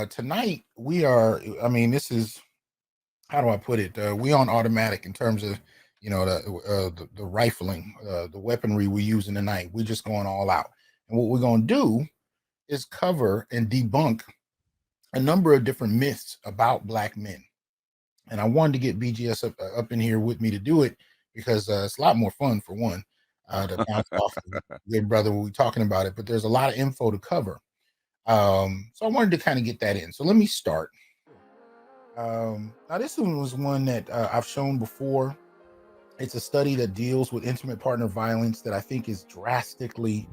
tonight we are. I mean, this is, how do I put it? We on automatic in terms of, the rifling, the weaponry we're using tonight. We're just going all out, and what we're going to do is cover and debunk a number of different myths about Black men. And I wanted to get BGS up in here with me to do it because it's a lot more fun, for one, to bounce off of good brother when we're talking about it. But there's a lot of info to cover. So I wanted to kind of get that in. So let me start. Now, this one was one that I've shown before. It's a study that deals with intimate partner violence that I think is drastically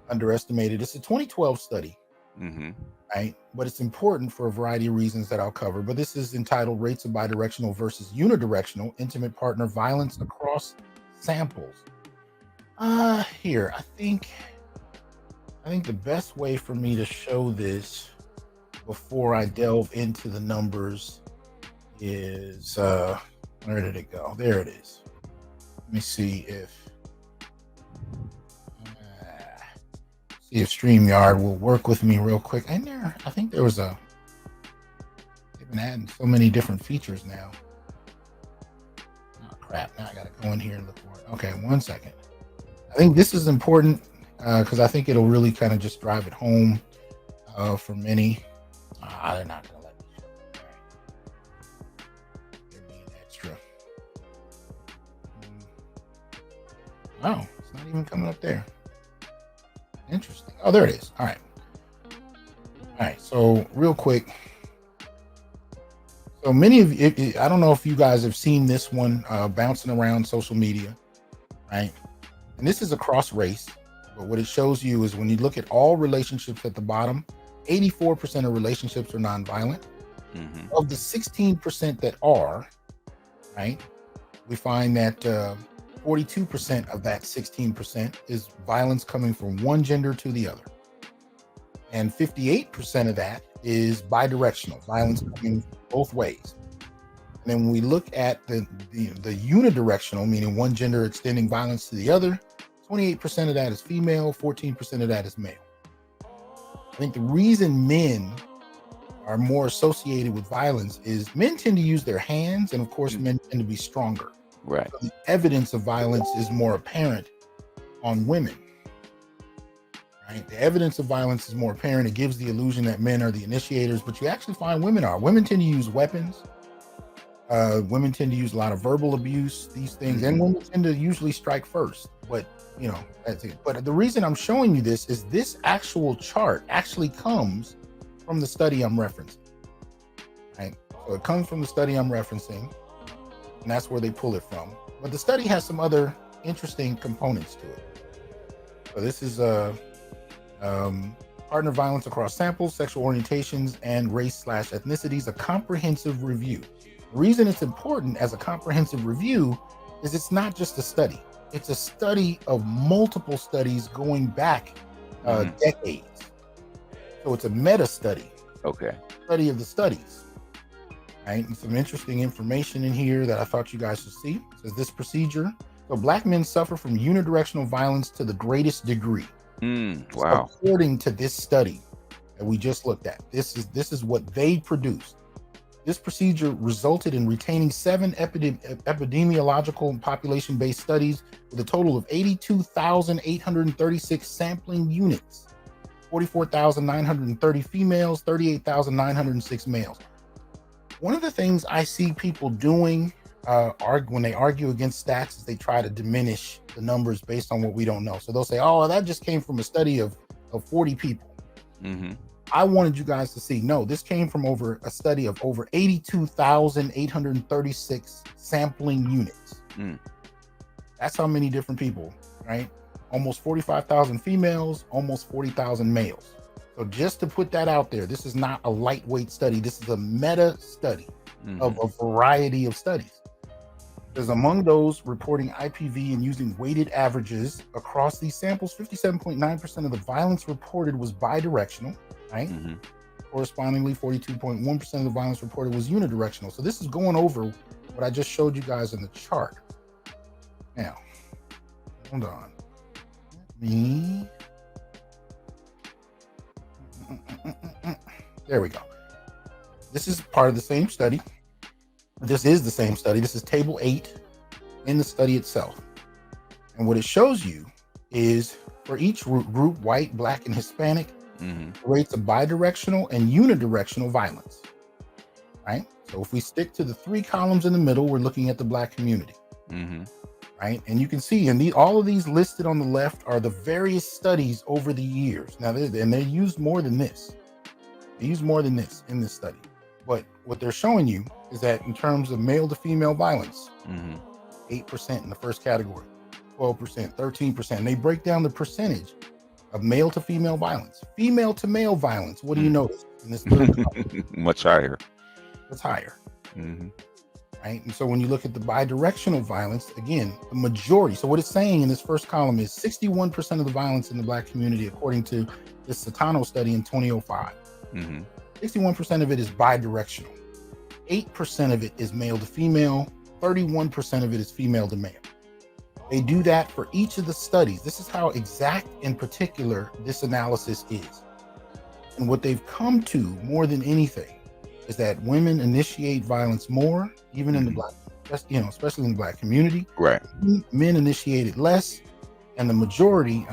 underestimated. It's a 2012 study. Mm-hmm. Right, but it's important for a variety of reasons that I'll cover. But this is entitled "Rates of Bidirectional versus Unidirectional Intimate Partner Violence Across Samples." Here, I think the best way for me to show this before I delve into the numbers is where did it go? There it is. Let me see if StreamYard will work with me real quick. And there, I think there was they've been adding so many different features now. Oh crap, now I gotta go in here and look for it. Okay, 1 second. I think this is important because I think it'll really kind of just drive it home for many. They're not gonna let me show it. They're being extra. Oh, it's not even coming up there. Interesting. Oh, there it is. All right. So real quick. So many of you, I don't know if you guys have seen this one bouncing around social media, right? And this is across race. But what it shows you is when you look at all relationships at the bottom, 84% of relationships are nonviolent. Mm-hmm. Of the 16% that are, right, we find that 42% of that 16% is violence coming from one gender to the other. And 58% of that is bidirectional, violence coming both ways. And then when we look at the unidirectional, meaning one gender extending violence to the other, 28% of that is female, 14% of that is male. I think the reason men are more associated with violence is men tend to use their hands, and of course, men tend to be stronger. Right. So the evidence of violence is more apparent on women. Right? The evidence of violence is more apparent. It gives the illusion that men are the initiators, but you actually find women are. Women tend to use weapons. Women tend to use a lot of verbal abuse, these things, and women tend to usually strike first. But that's it. But the reason I'm showing you this is this actual chart actually comes from the study I'm referencing. Right? So it comes from the study I'm referencing. And that's where they pull it from. But the study has some other interesting components to it. So this is partner violence across samples, sexual orientations, and race/ethnicities, a comprehensive review. The reason it's important as a comprehensive review is it's not just a study. It's a study of multiple studies going back decades. So it's a meta study. Okay. Study of the studies. Right, and some interesting information in here that I thought you guys should see. It says this procedure. So Black men suffer from unidirectional violence to the greatest degree. Wow. According to this study that we just looked at, this is what they produced. This procedure resulted in retaining 7 epidemiological and population-based studies with a total of 82,836 sampling units, 44,930 females, 38,906 males. One of the things I see people doing when they argue against stats is they try to diminish the numbers based on what we don't know. So they'll say, oh, that just came from a study of 40 people. Mm-hmm. I wanted you guys to see, no, this came from a study of over 82,836 sampling units. That's how many different people, right? Almost 45,000 females, almost 40,000 males. So just to put that out there, this is not a lightweight study. This is a meta study of a variety of studies. Because among those reporting IPV and using weighted averages across these samples, 57.9% of the violence reported was bidirectional, right? Correspondingly, 42.1% of the violence reported was unidirectional. So this is going over what I just showed you guys in the chart. Now, hold on. There we go. this is part of the same study. This is the same study. This is table 8 in the study itself. And what it shows you is for each group, white, black, and Hispanic, rates of bidirectional and unidirectional violence, right? So if we stick to the 3 columns in the middle, we're looking at the black community, right? And you can see, and all of these listed on the left are the various studies over the years. Now, they used more than this. They used more than this in this study. But what they're showing you is that in terms of male to female violence, 8% in the first category, 12%, 13%. And they break down the percentage of male to female violence. Female to male violence, what do you notice in this third column? Much higher. It's higher. Right? And so when you look at the bidirectional violence, again, the majority. So what it's saying in this first column is 61% of the violence in the black community, according to this Satano study in 2005. 61% of it is bidirectional. 8% of it is male to female. 31% of it is female to male. They do that for each of the studies. This is how exact and particular this analysis is. And what they've come to more than anything is that women initiate violence more, even in the black, especially in the black community. Right. Men initiate it less, and the majority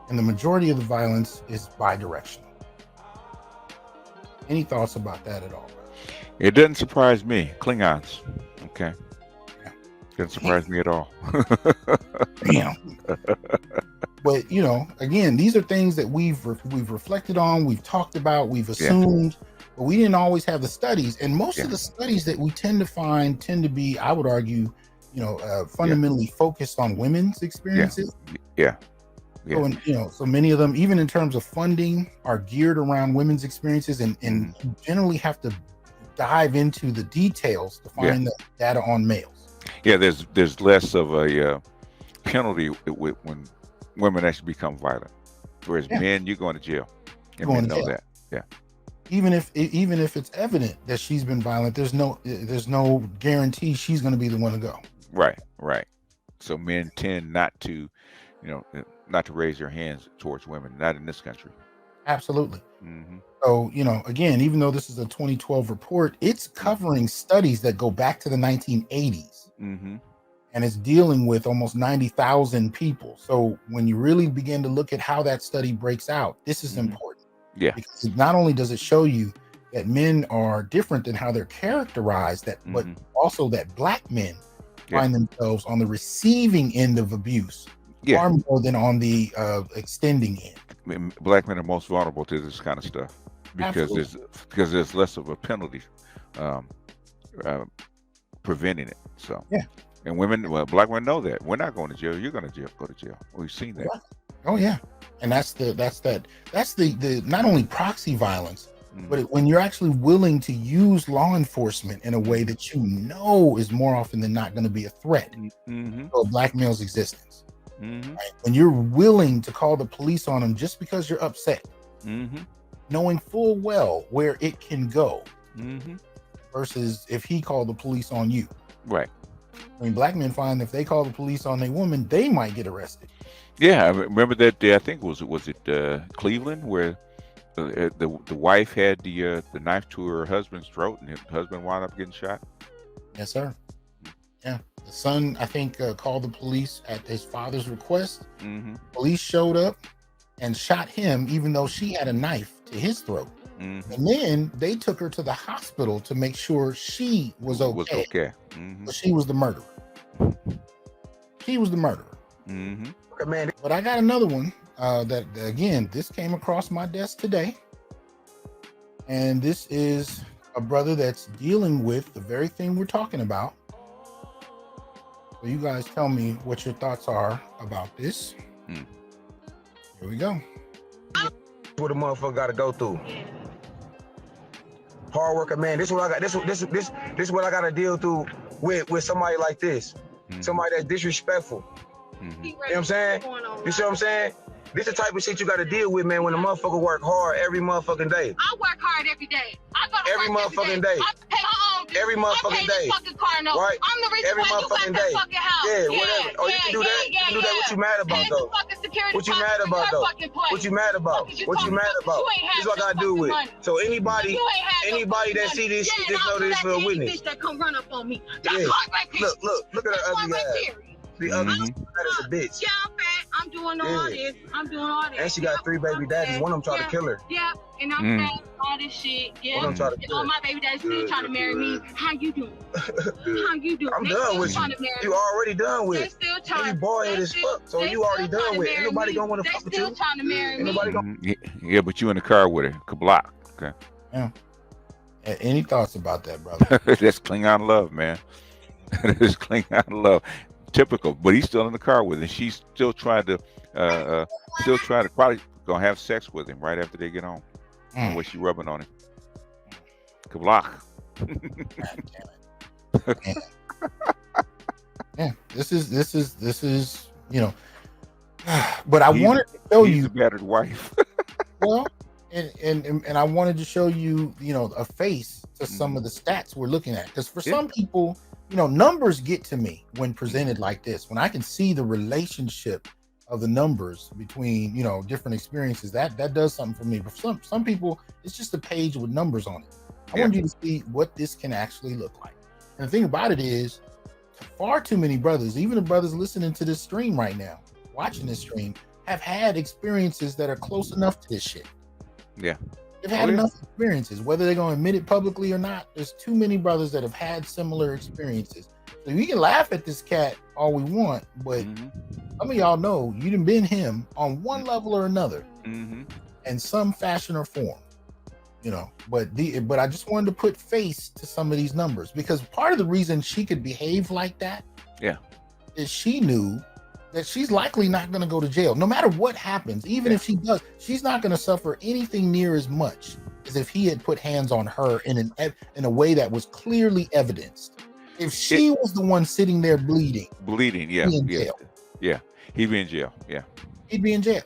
of the violence is bidirectional. Any thoughts about that at all? It doesn't surprise me. Klingons. Okay. Doesn't surprise me at all. Damn. But again, these are things that we've reflected on, we've talked about, we've assumed, but we didn't always have the studies. And most of the studies that we tend to find tend to be, I would argue, fundamentally focused on women's experiences. So many of them, even in terms of funding, are geared around women's experiences, and you generally have to dive into the details to find the data on males. Yeah, there's less of a penalty when women actually become violent, whereas men, you're going to jail. And men know that. Yeah. Even if it's evident that she's been violent, there's no guarantee she's going to be the one to go. Right. So men tend not to raise their hands towards women, not in this country. Absolutely. So, again, even though this is a 2012 report, it's covering studies that go back to the 1980s. And it's dealing with almost 90,000 people. So when you really begin to look at how that study breaks out, this is important. Yeah. Because not only does it show you that men are different than how they're characterized, but also that black men find themselves on the receiving end of abuse far more than on the extending end. I mean, black men are most vulnerable to this kind of stuff because there's less of a penalty preventing it. So and black women know that we're not going to jail. You're going to go to jail. We've seen that. Oh yeah, and that's the not only proxy violence, but when you're actually willing to use law enforcement in a way that is more often than not going to be a threat to a black male's existence. Right? When you're willing to call the police on him just because you're upset, knowing full well where it can go, versus if he called the police on you. Right. I mean, black men find if they call the police on a woman, they might get arrested. Yeah, I remember that day. I think was it Cleveland, where the wife had the knife to her husband's throat, and her husband wound up getting shot. Yes, sir. Yeah, the son, I think, called the police at his father's request. Police showed up and shot him, even though she had a knife to his throat. And then they took her to the hospital to make sure she was okay. But she was the murderer. But I got another one that, again, this came across my desk today. And this is a brother that's dealing with the very thing we're talking about. So you guys tell me what your thoughts are about this. Here we go. What a motherfucker got to go through. Hard worker, man. This is what I got. This what I got to deal through with somebody like this. Somebody that's disrespectful. You know what I'm saying? You see what I'm saying? This is the type of shit you got to deal with, man. When a motherfucker work hard every motherfucking day. I work hard every day. I go to every work motherfucking day. I pay my own every motherfucking day. Right? I'm the reason Every why you got motherfucking that day. fucking house. Yeah, whatever. Oh, you can do that? You can do that? What you mad about, though? What you mad about, though? What you mad about? What you mad about? This is what I gotta do with. So anybody that see this shit, just know this for a witness. That come run up on me. Yeah. Look at her ugly ass. The ugly ass is a bitch. Yeah, I'm fat. I'm doing all this. I'm doing all this. And she got 3 baby daddies. One of them tried to kill her. Yeah, and I'm fat. All this shit. Yeah. One of them tried to And kill all her. my baby daddies still trying to marry me. How you doing? How you doing? I'm done with you. You already done with. They still trying. You boy as fuck. So you already done with. Ain't nobody gonna want to fuck with you. They still trying to marry me. Nobody gonna. Yeah, but you in the car with her. Kablock. Okay. Yeah. Any thoughts about that, brother? That's Klingon love, man. That's Klingon love. Typical, but he's still in the car with her. She's still trying to probably gonna have sex with him right after they get home. Where she rubbing on him. Kablock. Yeah, this is but I wanted to show you the battered wife. well, and I wanted to show you, a face to some of the stats we're looking at, because for some people, numbers get to me when presented like this. When I can see the relationship of the numbers between, different experiences, that does something for me. But for some people, it's just a page with numbers on it. I want you to see what this can actually look like. And the thing about it is, far too many brothers, even the brothers listening to this stream right now, watching this stream, have had experiences that are close enough to this shit. Yeah. They've had enough experiences, whether they're going to admit it publicly or not. There's too many brothers that have had similar experiences. So we can laugh at this cat all we want, but some of y'all know you done been him on one level or another, in some fashion or form. But I just wanted to put face to some of these numbers, because part of the reason she could behave like that, is she knew that she's likely not going to go to jail. No matter what happens, even if she does, she's not going to suffer anything near as much as if he had put hands on her in a way that was clearly evidenced. If she was the one sitting there bleeding, yeah, he'd be in jail. Yeah, he'd be in jail.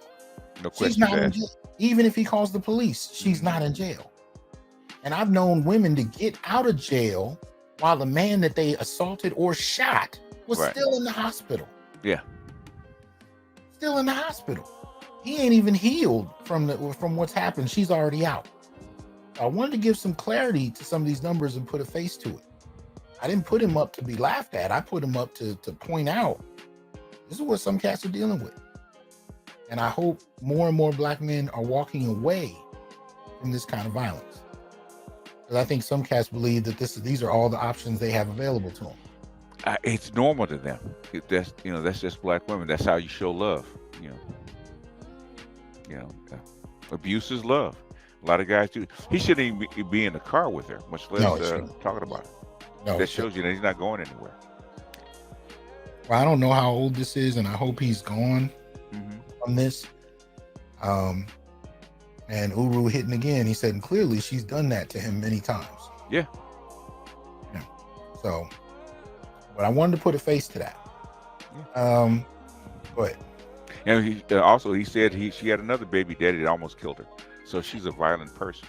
No question. She's not in jail. Even if he calls the police, she's not in jail. And I've known women to get out of jail while the man that they assaulted or shot was still in the hospital. Yeah. Still in the hospital. He ain't even healed from what's happened. She's already out. I wanted to give some clarity to some of these numbers and put a face to it. I didn't put him up to be laughed at. I put him up to point out this is what some cats are dealing with. And I hope more and more Black men are walking away from this kind of violence. Because I think some cats believe that these are all the options they have available to them. It's normal to them. That's just Black women. That's how you show love. Abuse is love. A lot of guys do. He shouldn't even be in the car with her, much less talking about it. No, that shows you that he's not going anywhere. Well, I don't know how old this is, and I hope he's gone on this. And Uru hitting again. He said, and clearly she's done that to him many times. Yeah. So, but I wanted to put a face to that. But and he said she had another baby daddy that almost killed her. So she's a violent person.